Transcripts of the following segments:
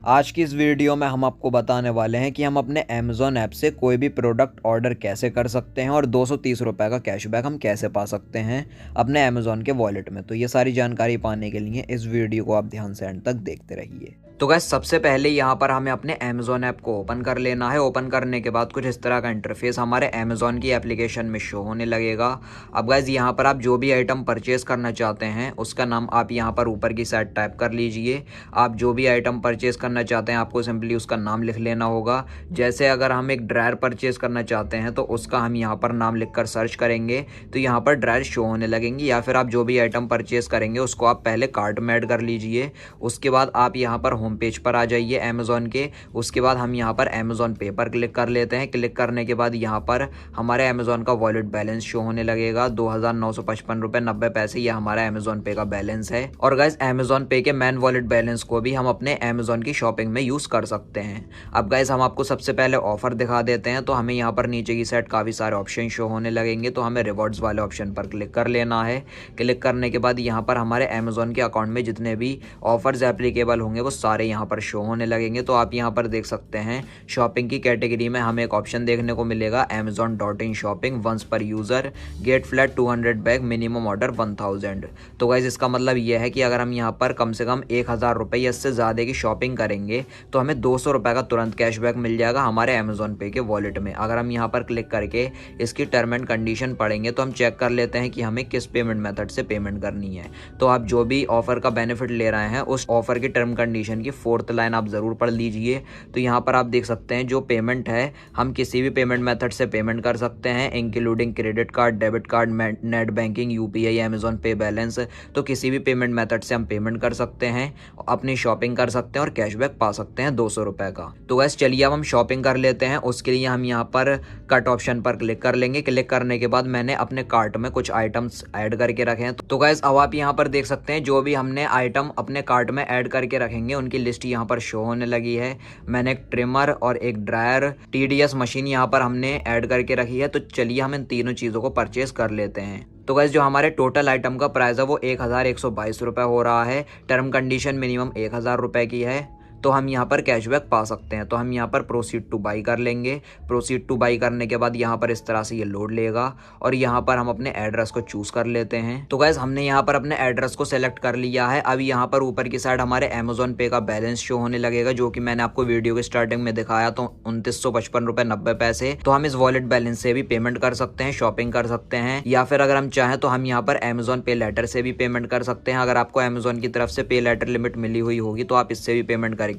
आज की इस वीडियो में हम आपको बताने वाले हैं कि हम अपने अमेज़ॉन ऐप से कोई भी प्रोडक्ट ऑर्डर कैसे कर सकते हैं और 230 रुपये का कैशबैक हम कैसे पा सकते हैं अपने अमेज़ॉन के वॉलेट में। तो ये सारी जानकारी पाने के लिए इस वीडियो को आप ध्यान से एंड तक देखते रहिए। तो गाइस सबसे पहले यहाँ पर हमें अपने अमेज़ॉन ऐप को ओपन कर लेना है। ओपन करने के बाद कुछ इस तरह का इंटरफेस हमारे अमेज़ॉन की एप्लीकेशन में शो होने लगेगा। अब गाइस यहाँ पर आप जो भी आइटम परचेस करना चाहते हैं उसका नाम आप यहाँ पर ऊपर की साइड टाइप कर लीजिए। आप जो भी आइटम परचेस करना चाहते हैं आपको सिंपली उसका नाम लिख लेना होगा। जैसे अगर हम एक ड्रायर परचेस करना चाहते हैं तो उसका हम यहाँ पर नाम लिखकर सर्च करेंगे तो यहाँ पर ड्रायर शो होने लगेंगी। या फिर आप जो भी आइटम परचेस करेंगे उसको आप पहले कार्ट में ऐड कर लीजिए। उसके बाद आप यहाँ पर होम पेज पर आ जाइए अमेज़ॉन के। उसके बाद हम यहाँ पर अमेज़ॉन पे पर क्लिक कर लेते हैं। क्लिक करने के बाद यहाँ पर हमारे अमेज़ॉन का वॉलेट बैलेंस शो होने लगेगा 2955 रुपये 90 पैसे। ये हमारा अमेज़ॉन पे का बैलेंस है। और गाइस अमेज़ॉन पे के मैन वॉलेट बैलेंस को भी हम अपने अमेज़ॉन की शॉपिंग में यूज़ कर सकते हैं। अब गाइस हम आपको सबसे पहले ऑफर दिखा देते हैं। तो हमें यहाँ पर नीचे की साइड काफ़ी सारे ऑप्शन शो होने लगेंगे। तो हमें रिवॉर्ड्स वाले ऑप्शन पर क्लिक कर लेना है। क्लिक करने के बाद यहाँ पर हमारे अमेज़ॉन के अकाउंट में जितने भी ऑफर्स एप्लीकेबल होंगे वो सारे यहाँ पर शो होने लगेंगे। तो आप यहाँ पर देख सकते हैं शॉपिंग की कैटेगरी में हमें एक ऑप्शन देखने को मिलेगा amazon.in शॉपिंग वंस पर user get flat 200 bag minimum order 1000। तो गाइस इसका मतलब यह है कि अगर हम यहाँ पर कम से कम 1000 रुपये या इससे ज़्यादा की शॉपिंग करेंगे तो हमें 200 रुपये का तुरंत कैशबैक मिल जाएगा हमारे अमेज़ॉन पे के वॉलेट में। अगर हम यहाँ पर क्लिक करके इसकी टर्म एंड कंडीशन पढ़ेंगे तो हम चेक कर लेते हैं कि हमें किस पेमेंट मेथड से पेमेंट करनी है। तो आप जो भी ऑफर का बेनिफिट ले रहे हैं उस ऑफर की टर्म कंडीशन की 4th लाइन आप ज़रूर पढ़ लीजिए। तो यहाँ पर आप देख सकते हैं जो पेमेंट है हम किसी भी पेमेंट मेथड से पेमेंट कर सकते हैं including credit card, debit card, net banking, UPI, Amazon पे बैलेंस। तो किसी भी पेमेंट मेथड से हम पेमेंट कर सकते हैं, अपनी शॉपिंग कर सकते हैं और कैशबैक पा सकते हैं 200 रुपये का। तो गैस चलिए अब हम शॉपिंग कर लेते हैं। उसके लिए हम यहाँ पर कट ऑप्शन पर क्लिक कर लेंगे। क्लिक करने के बाद मैंने अपने कार्ट में कुछ आइटम्स ऐड करके रखे हैं। तो गैस अब आप यहाँ पर देख सकते हैं जो भी हमने आइटम अपने कार्ट में ऐड करके रखेंगे उनकी लिस्ट यहाँ पर शो होने लगी है। मैंने एक ट्रिमर और एक ड्रायर टीडीएस मशीन यहाँ पर हमने ऐड करके रखी है। तो चलिए हम इन तीनों चीज़ों को परचेज कर लेते हैं। तो गाइस जो हमारे टोटल आइटम का प्राइस है वो 1122 रुपये हो रहा है। टर्म कंडीशन मिनिमम 1000 रुपये की है। तो हम यहाँ पर कैशबैक पा सकते हैं। तो हम यहाँ पर प्रोसीड टू बाई कर लेंगे। प्रोसीड टू बाई करने के बाद यहाँ पर इस तरह से ये लोड लेगा और यहाँ पर हम अपने एड्रेस को चूज़ कर लेते हैं। तो गाइस हमने यहाँ पर अपने एड्रेस को सेलेक्ट कर लिया है। अब यहाँ पर ऊपर की साइड हमारे अमेज़ॉन पे का बैलेंस शो होने लगेगा जो कि मैंने आपको वीडियो के स्टार्टिंग में दिखाया। तो 2955 रुपये 90 पैसे। तो हम इस वॉलेट बैलेंस से भी पेमेंट कर सकते हैं, शॉपिंग कर सकते हैं, या फिर अगर हम चाहें तो हम यहाँ पर अमेज़ॉन पे लेटर से भी पेमेंट कर सकते हैं। अगर आपको अमेज़ॉन की तरफ से पे लेटर लिमिट मिली हुई होगी तो आप इससे भी पेमेंट करके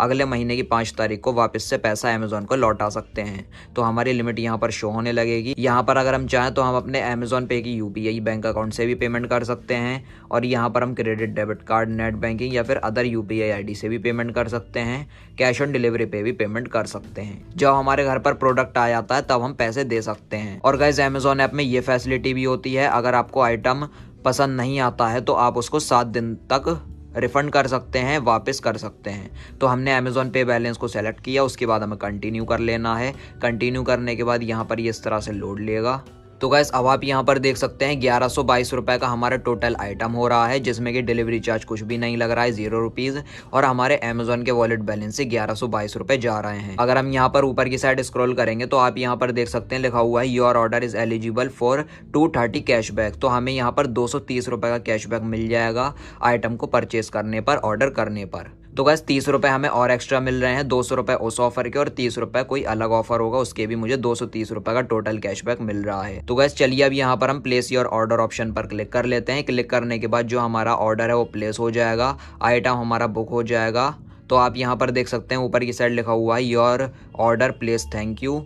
अगले महीने की 5 तारीख को वापस से पैसा अमेज़ॉन को लौटा सकते हैं। तो हमारी लिमिट यहाँ पर शो होने लगेगी। यहाँ पर अगर हम चाहें तो हम अपने अमेज़ॉन पे की यूपीआई बैंक अकाउंट से भी पेमेंट कर सकते हैं और यहाँ पर हम credit, debit card, net banking या फिर अदर यूपीआई आईडी से भी पेमेंट कर सकते हैं। कैश ऑन डिलीवरी पे भी पेमेंट कर सकते हैं। जब हमारे घर पर प्रोडक्ट आ जाता है तब हम पैसे दे सकते हैं। और गाइस अमेज़ॉन ऐप में ये फैसिलिटी भी होती है अगर आपको आइटम पसंद नहीं आता है तो आप उसको 7 दिन तक रिफ़ंड कर सकते हैं, वापस कर सकते हैं। तो हमने अमेज़ॉन पे बैलेंस को सेलेक्ट किया। उसके बाद हमें कंटिन्यू कर लेना है। कंटिन्यू करने के बाद यहाँ पर ये इस तरह से लोड लेगा। तो गैस अब आप यहाँ पर देख सकते हैं 1122 रुपये का हमारा टोटल आइटम हो रहा है जिसमें कि डिलीवरी चार्ज कुछ भी नहीं लग रहा है, 0 रुपीज़। और हमारे अमेज़ॉन के वॉलेट बैलेंस से 1122 रुपये जा रहे हैं। अगर हम यहाँ पर ऊपर की साइड स्क्रॉल करेंगे तो आप यहाँ पर देख सकते हैं लिखा हुआ है your order is eligible for 230 cashback. तो हमें यहाँ पर 230 रुपये का कैशबैक मिल जाएगा आइटम को परचेस करने पर, ऑर्डर करने पर। तो गैस 30 रुपये हमें और एक्स्ट्रा मिल रहे हैं, 200 रुपये उस ऑफर के और 30 रुपये कोई अलग ऑफर होगा उसके भी मुझे 230 रुपये का टोटल कैशबैक मिल रहा है। तो गैस चलिए अब यहाँ पर हम प्लेस योर ऑर्डर ऑप्शन पर क्लिक कर लेते हैं। क्लिक करने के बाद जो हमारा ऑर्डर है वो प्लेस हो जाएगा, आइटम हमारा बुक हो जाएगा। तो आप यहाँ पर देख सकते हैं ऊपर की साइड लिखा हुआ है your order place thank you.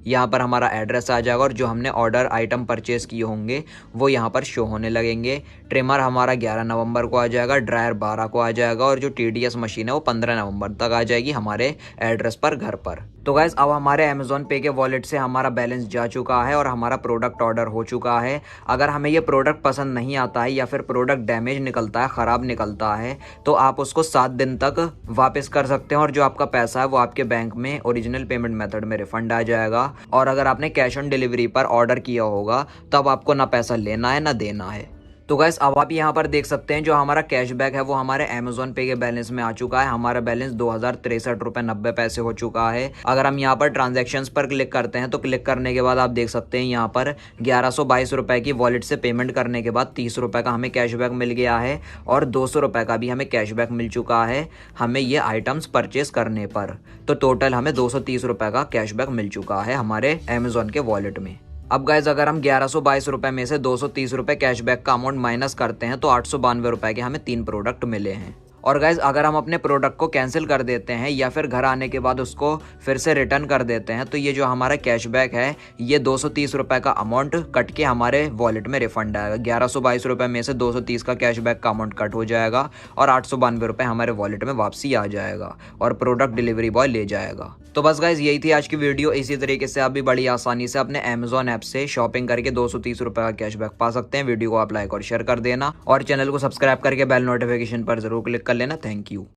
यहाँ पर हमारा एड्रेस आ जाएगा और जो हमने ऑर्डर आइटम परचेस किए होंगे वो यहाँ पर शो होने लगेंगे। ट्रिमर हमारा 11 नवंबर को आ जाएगा, ड्रायर 12 को आ जाएगा और जो टीडीएस मशीन है वो 15 नवंबर तक आ जाएगी हमारे एड्रेस पर, घर पर। तो गाइस अब हमारे अमेज़ॉन पे के वॉलेट से हमारा बैलेंस जा चुका है और हमारा प्रोडक्ट ऑर्डर हो चुका है। अगर हमें ये प्रोडक्ट पसंद नहीं आता है या फिर प्रोडक्ट डैमेज निकलता है, ख़राब निकलता है, तो आप उसको 7 दिन तक वापस कर सकते हैं और जो आपका पैसा है वो आपके बैंक में ओरिजिनल पेमेंट मेथड में रिफंड आ जाएगा। और अगर आपने कैश ऑन डिलीवरी पर ऑर्डर किया होगा तब आपको ना पैसा लेना है ना देना है। तो गाइस अब आप यहाँ पर देख सकते हैं जो हमारा कैशबैक है वो हमारे अमेजोन पे के बैलेंस में आ चुका है। हमारा बैलेंस 2063 रुपये 90 पैसे हो चुका है। अगर हम यहाँ पर ट्रांजैक्शंस पर क्लिक करते हैं तो क्लिक करने के बाद आप देख सकते हैं यहाँ पर 1122 रुपये की वॉलेट से पेमेंट करने के बाद 30 रुपये का हमें कैशबैक मिल गया है और 200 रुपये का भी हमें कैशबैक मिल चुका है हमें ये आइटम्स परचेज करने पर। तो टोटल हमें 230 रुपये का कैशबैक मिल चुका है हमारे अमेजोन के वॉलेट में। अब गाइज अगर हम 1122 रुपये में से 230 रुपये कैशबैक का अमाउंट माइनस करते हैं तो 892 रुपये के हमें 3 प्रोडक्ट मिले हैं। और गाइज अगर हम अपने प्रोडक्ट को कैंसिल कर देते हैं या फिर घर आने के बाद उसको फिर से रिटर्न कर देते हैं तो ये जो हमारा कैशबैक है ये 230 रुपये का अमाउंट कट के हमारे वॉलेट में रिफंड आएगा। 1122 रुपये में से 230 का कैशबैक का अमाउंट कट हो जाएगा और 892 रुपये हमारे वॉलेट में वापसी आ जाएगा और प्रोडक्ट डिलीवरी बॉय ले जाएगा। तो बस गाइज यही थी आज की वीडियो। इसी तरीके से आप भी बड़ी आसानी से अपने अमेजोन ऐप से शॉपिंग करके 230 रुपये का कैशबैक पा सकते हैं। वीडियो को आप लाइक और शेयर कर देना और चैनल को सब्सक्राइब करके बेल नोटिफिकेशन पर जरूर क्लिक कर लेना। Thank you.